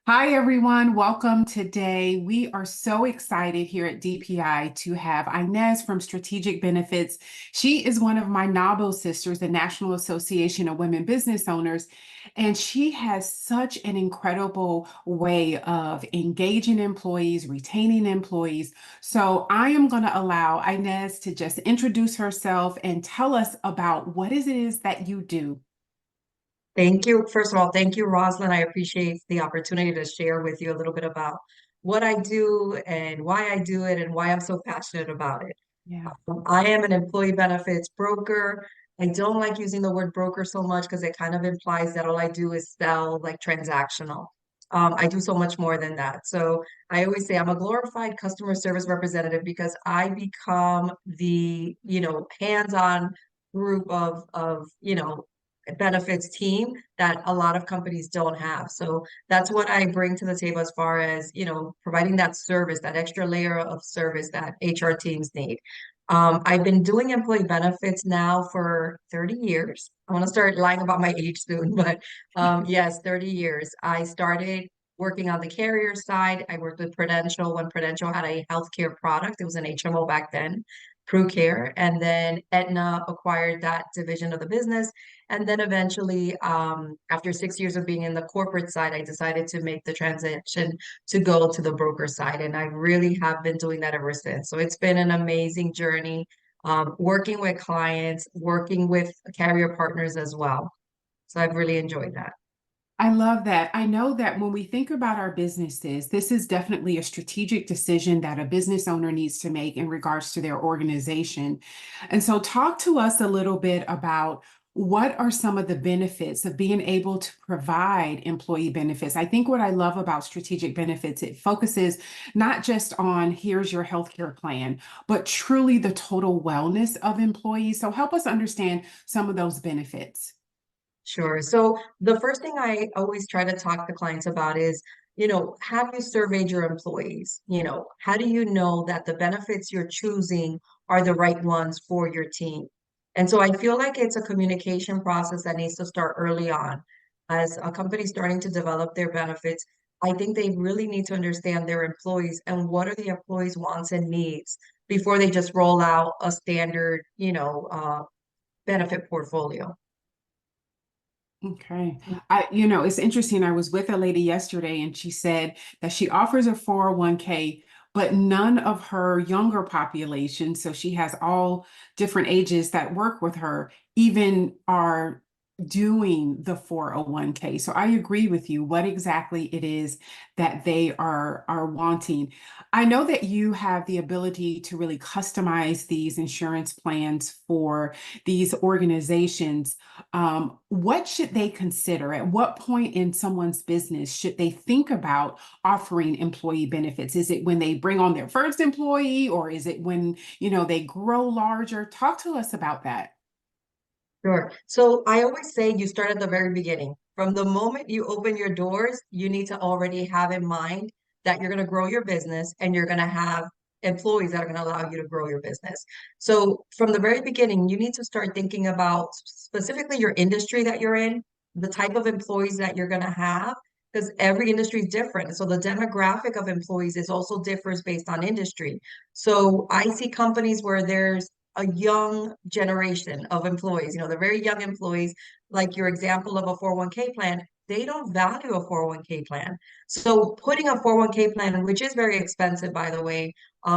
Hi, everyone. Welcome today. We are so excited here at DPI to have Inez from Strategic Benefits. She is one of my NABO sisters, the National Association of Women Business Owners, and she has such an incredible way of engaging employees, retaining employees. So I am going to allow Inez to just introduce herself and tell us about what it is that you do. Thank you. First of all, thank you, Roslyn. I appreciate the opportunity to share with you a little bit about what I do and why I do it and why I'm so passionate about it. Yeah. I am an employee benefits broker. I don't like using the word broker so much because it kind of implies that all I do is sell like transactional. I do so much more than that. So I always say I'm a glorified customer service representative because I become the, hands-on group of benefits team that a lot of companies don't have. So that's what I bring to the table as far as, providing that service, that extra layer of service that HR teams need. I've been doing employee benefits now for 30 years. I want to start lying about my age soon, but yes, 30 years. I started working on the carrier side. I worked with Prudential when Prudential had a healthcare product. It was an HMO back then, Care, and then Aetna acquired that division of the business. And then eventually, after 6 years of being in the corporate side, I decided to make the transition to go to the broker side. And I really have been doing that ever since. So it's been an amazing journey, working with clients, working with carrier partners as well. So I've really enjoyed that. I love that. I know that when we think about our businesses, this is definitely a strategic decision that a business owner needs to make in regards to their organization. And so, talk to us a little bit about what are some of the benefits of being able to provide employee benefits. I think what I love about strategic benefits, it focuses not just on here's your healthcare plan, but truly the total wellness of employees. So, help us understand some of those benefits. Sure. So the first thing I always try to talk to clients about is, have you surveyed your employees? How do you know that the benefits you're choosing are the right ones for your team? And so I feel like it's a communication process that needs to start early on. As a company starting to develop their benefits, I think they really need to understand their employees and what are the employees' wants and needs before they just roll out a standard, benefit portfolio. Okay. It's interesting. I was with a lady yesterday and she said that she offers a 401k, but none of her younger population, so she has all different ages that work with her, even are doing the 401k. So I agree with you what exactly it is that they are wanting. I know that you have the ability to really customize these insurance plans for these organizations. What should they consider? At what point in someone's business should they think about offering employee benefits? Is it when they bring on their first employee, or is it when, they grow larger? Talk to us about that. Sure. So I always say you start at the very beginning. From the moment you open your doors, you need to already have in mind that you're going to grow your business and you're going to have employees that are going to allow you to grow your business. So from the very beginning, you need to start thinking about specifically your industry that you're in, the type of employees that you're going to have, because every industry is different. So the demographic of employees is also differs based on industry. So I see companies where there's a young generation of employees, the very young employees, like your example of a 401k plan, they don't value a 401k plan. So putting a 401k plan, which is very expensive, by the way,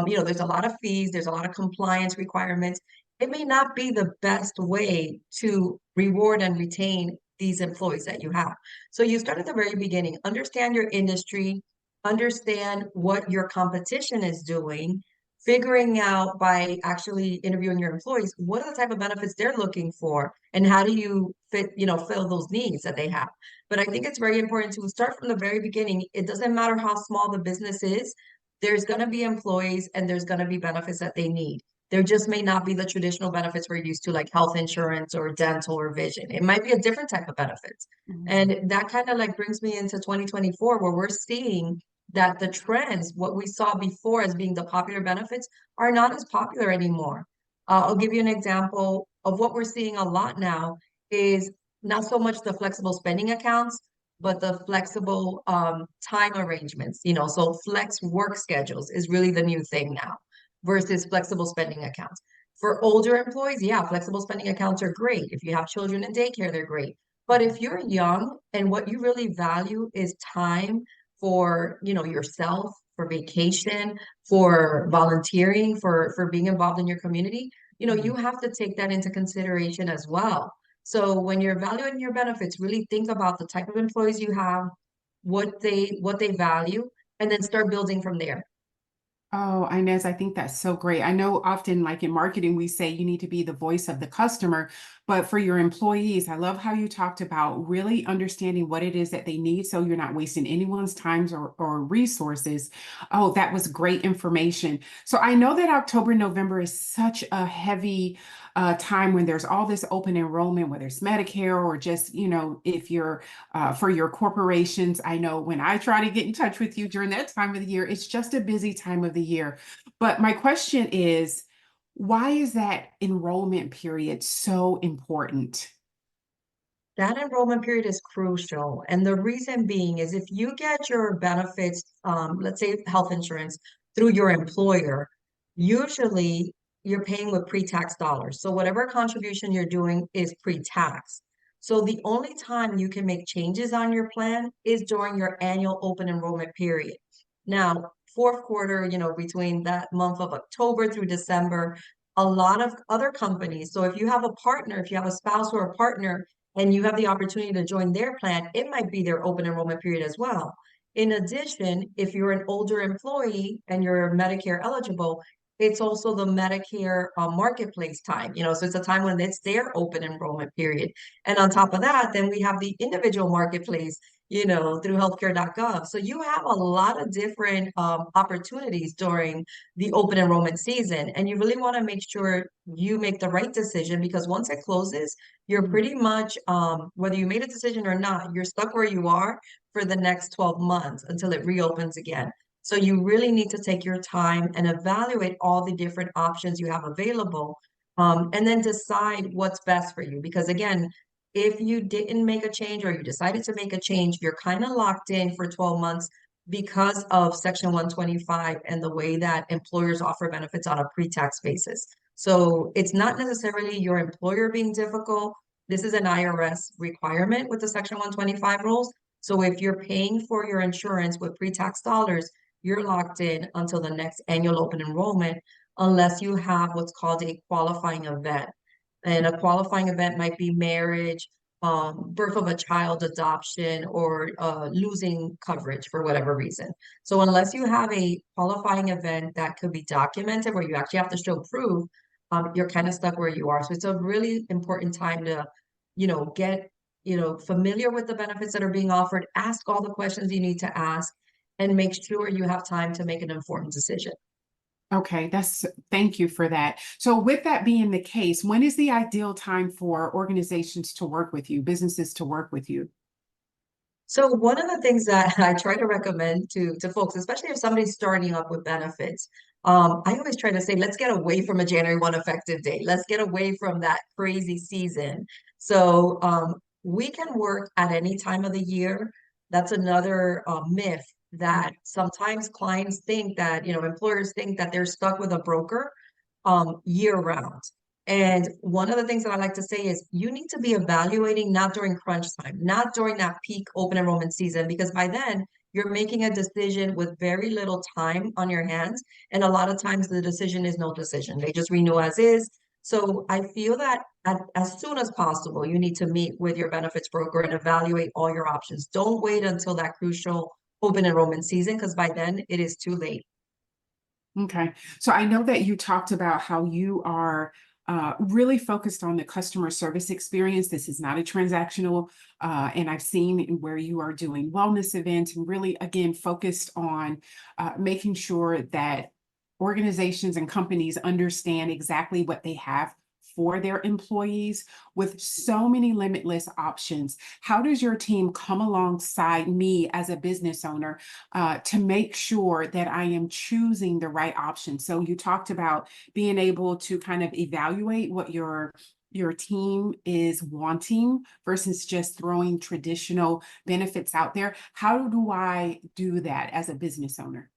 there's a lot of fees, there's a lot of compliance requirements. It may not be the best way to reward and retain these employees that you have. So you start at the very beginning, understand your industry, understand what your competition is doing, figuring out by actually interviewing your employees, what are the type of benefits they're looking for and how do you fill those needs that they have. But I think it's very important to start from the very beginning. It doesn't matter how small the business is, there's going to be employees and there's going to be benefits that they need. There just may not be the traditional benefits we're used to, like health insurance or dental or vision. It might be a different type of benefits. Mhm. And that kind of like brings me into 2024, where we're seeing that the trends, what we saw before as being the popular benefits, are not as popular anymore. I'll give you an example of what we're seeing a lot now is not so much the flexible spending accounts, but the flexible time arrangements, you know, so flex work schedules is really the new thing now versus flexible spending accounts. For older employees, yeah, flexible spending accounts are great. If you have children in daycare, they're great. But if you're young and what you really value is time for, you know, yourself, for vacation, for volunteering, for being involved in your community, you know, you have to take that into consideration as well. So when you're evaluating your benefits, really think about the type of employees you have, what they value, and then start building from there. Oh, Inez, I think that's so great. I know often, like in marketing, we say you need to be the voice of the customer, but for your employees, I love how you talked about really understanding what it is that they need so you're not wasting anyone's times or resources. Oh, that was great information. So I know that October, November is such a heavy time when there's all this open enrollment, whether it's Medicare or just, you know, if you're for your corporations. I know when I try to get in touch with you during that time of the year, it's just a busy time of the year. But my question is, why is that enrollment period so important? That enrollment period is crucial. And the reason being is if you get your benefits, let's say health insurance through your employer, usually you're paying with pre-tax dollars. So whatever contribution you're doing is pre-tax. So the only time you can make changes on your plan is during your annual open enrollment period. Now, fourth quarter, you know, between that month of October through December, a lot of other companies. So if you have a partner, if you have a spouse or a partner, and you have the opportunity to join their plan, it might be their open enrollment period as well. In addition, if you're an older employee and you're Medicare eligible, it's also the Medicare marketplace time, you know, so it's a time when it's their open enrollment period. And on top of that, then we have the individual marketplace, you know, through healthcare.gov. So you have a lot of different opportunities during the open enrollment season. And you really want to make sure you make the right decision because once it closes, you're Mm. pretty much, whether you made a decision or not, you're stuck where you are for the next 12 months until it reopens again. So you really need to take your time and evaluate all the different options you have available, and then decide what's best for you. Because again, if you didn't make a change or you decided to make a change, you're kind of locked in for 12 months because of Section 125 and the way that employers offer benefits on a pre-tax basis. So it's not necessarily your employer being difficult. This is an IRS requirement with the Section 125 rules. So if you're paying for your insurance with pre-tax dollars, you're locked in until the next annual open enrollment, unless you have what's called a qualifying event. And a qualifying event might be marriage, birth of a child, adoption, or losing coverage for whatever reason. So unless you have a qualifying event that could be documented where you actually have to show proof, you're kind of stuck where you are. So it's a really important time to, you know, get, you know, familiar with the benefits that are being offered, ask all the questions you need to ask, and make sure you have time to make an informed decision. Okay, thank you for that. So with that being the case, when is the ideal time for organizations to work with you, businesses to work with you? So one of the things that I try to recommend to folks, especially if somebody's starting up with benefits, I always try to say, let's get away from a January 1 effective date. Let's get away from that crazy season. So we can work at any time of the year. That's another myth that sometimes clients think that, you know, employers think that they're stuck with a broker year round. And one of the things that I like to say is you need to be evaluating not during crunch time, not during that peak open enrollment season, because by then you're making a decision with very little time on your hands. And a lot of times the decision is no decision. They just renew as is. So I feel that as soon as possible, you need to meet with your benefits broker and evaluate all your options. Don't wait until that crucial open enrollment season, because by then it is too late. Okay. So I know that you talked about how you are really focused on the customer service experience. This is not a transactional, and I've seen where you are doing wellness events and really, again, focused on making sure that organizations and companies understand exactly what they have for their employees with so many limitless options. How does your team come alongside me as a business owner to make sure that I am choosing the right option? So you talked about being able to kind of evaluate what your your team is wanting versus just throwing traditional benefits out there? How do I do that as a business owner?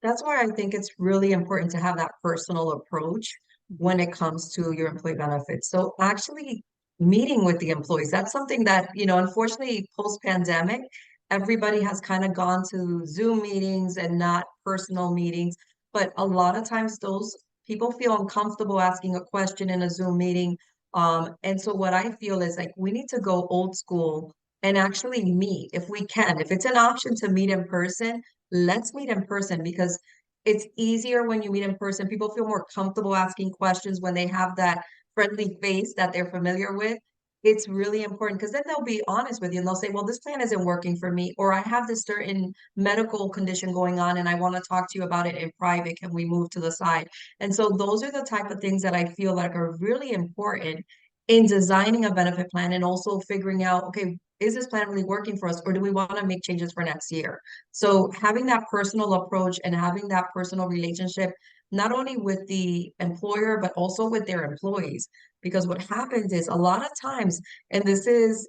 That's why I think it's really important to have that personal approach Mhm. when it comes to your employee benefits. So actually meeting with the employees, that's something that, unfortunately, post-pandemic, everybody has kind of gone to Zoom meetings and not personal meetings. But a lot of times those people feel uncomfortable asking a question in a Zoom meeting. And so what I feel is like we need to go old school and actually meet if we can. If it's an option to meet in person, let's meet in person because it's easier when you meet in person. People feel more comfortable asking questions when they have that friendly face that they're familiar with. It's really important because then they'll be honest with you and they'll say, well, this plan isn't working for me, or I have this certain medical condition going on and I want to talk to you about it in private. Can we move to the side? And so those are the type of things that I feel like are really important in designing a benefit plan and also figuring out, okay, is this plan really working for us, or do we want to make changes for next year? So having that personal approach and having that personal relationship, not only with the employer, but also with their employees. Because what happens is a lot of times, and this is,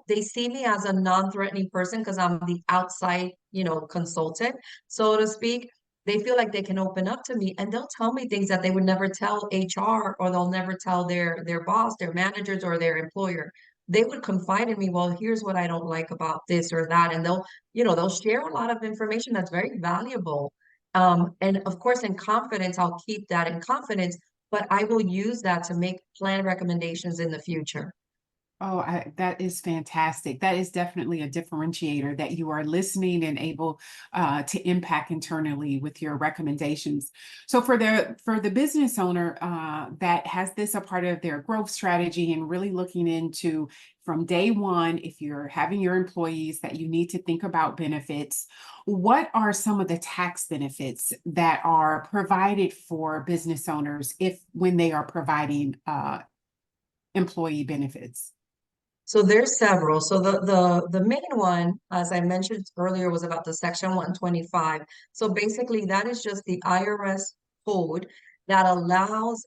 they see me as a non-threatening person because I'm the outside, consultant, so to speak. They feel like they can open up to me and they'll tell me things that they would never tell HR, or they'll never tell their boss, their managers, or their employer. They would confide in me, well, here's what I don't like about this or that. And they'll share a lot of information that's very valuable. And of course, in confidence, I'll keep that in confidence, but I will use that to make plan recommendations in the future. Oh, that is fantastic. That is definitely a differentiator that you are listening and able to impact internally with your recommendations. So for the business owner that has this a part of their growth strategy and really looking into from day one, if you're having your employees that you need to think about benefits, what are some of the tax benefits that are provided for business owners if when they are providing employee benefits? So there's several. So the main one, as I mentioned earlier, was about the Section 125. So basically, that is just the IRS code that allows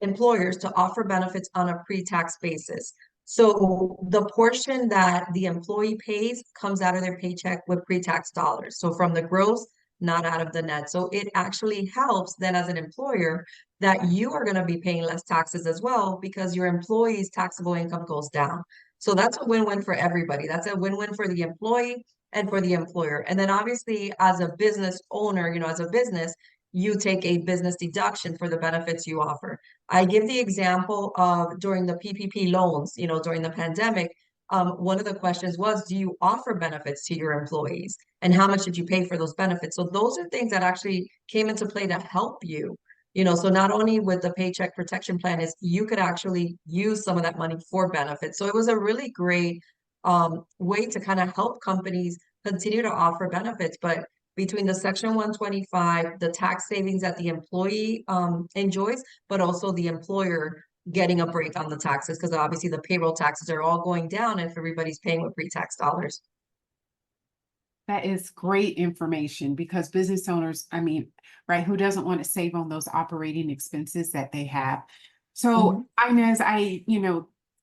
employers to offer benefits on a pre-tax basis. So the portion that the employee pays comes out of their paycheck with pre-tax dollars. So from the gross, not out of the net. So it actually helps then as an employer that you are going to be paying less taxes as well because your employee's taxable income goes down. So that's a win-win for everybody. That's a win-win for the employee and for the employer. And then obviously, as a business owner, as a business, you take a business deduction for the benefits you offer. I give the example of during the PPP loans, during the pandemic, one of the questions was, do you offer benefits to your employees? And how much did you pay for those benefits? So those are things that actually came into play to help you. So not only with the Paycheck Protection Plan is you could actually use some of that money for benefits. So it was a really great way to kind of help companies continue to offer benefits. But between the Section 125, the tax savings that the employee enjoys, but also the employer getting a break on the taxes, because obviously the payroll taxes are all going down if everybody's paying with pre-tax dollars. That is great information because business owners, I mean, right, who doesn't want to save on those operating expenses that they have? So, Mhm. Inez,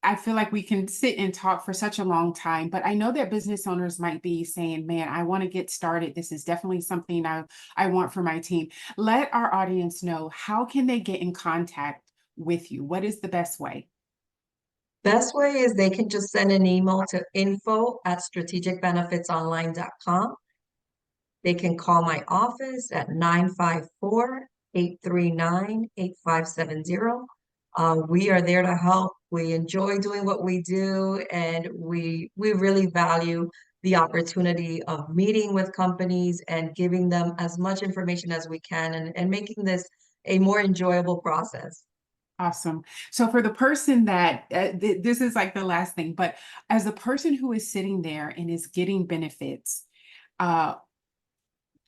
I feel like we can sit and talk for such a long time, but I know that business owners might be saying, man, I want to get started. This is definitely something I want for my team. Let our audience know, how can they get in contact with you? What is the best way? Best way is they can just send an email to info@strategicbenefitsonline.com. They can call my office at 954-839-8570. We are there to help. We enjoy doing what we do, and we really value the opportunity of meeting with companies and giving them as much information as we can and making this a more enjoyable process. Awesome. So for the person that this is like the last thing, but as a person who is sitting there and is getting benefits, uh,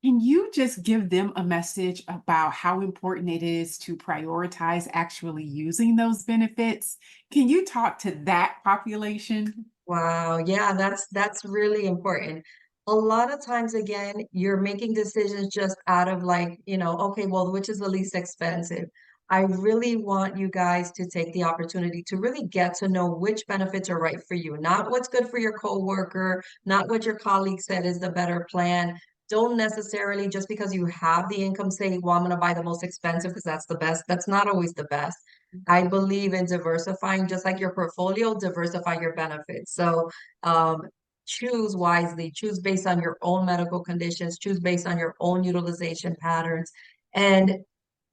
can you just give them a message about how important it is to prioritize actually using those benefits? Can you talk to that population? Wow, yeah, that's really important. A lot of times, again, you're making decisions just out of like, okay, well, which is the least expensive? I really want you guys to take the opportunity to really get to know which benefits are right for you, not what's good for your coworker, not what your colleague said is the better plan. Don't necessarily just because you have the income say, well, I'm going to buy the most expensive because that's the best. That's not always the best. I believe in diversifying, just like your portfolio, diversify your benefits. So choose wisely, choose based on your own medical conditions, choose based on your own utilization patterns, and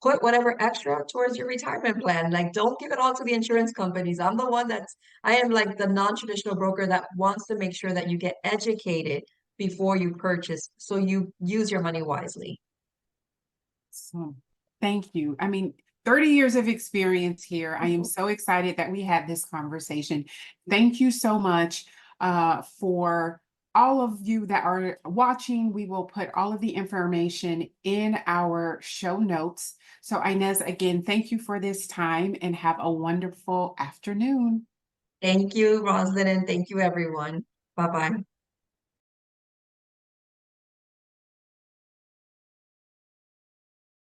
put whatever extra towards your retirement plan. Like, don't give it all to the insurance companies. I am like the non-traditional broker that wants to make sure that you get educated before you purchase, so you use your money wisely. So thank you. I mean, 30 years of experience here. I am so excited that we had this conversation. Thank you so much for all of you that are watching. We will put all of the information in our show notes. So Inez, again, thank you for this time and have a wonderful afternoon. Thank you, Roslyn, and thank you, everyone. Bye-bye.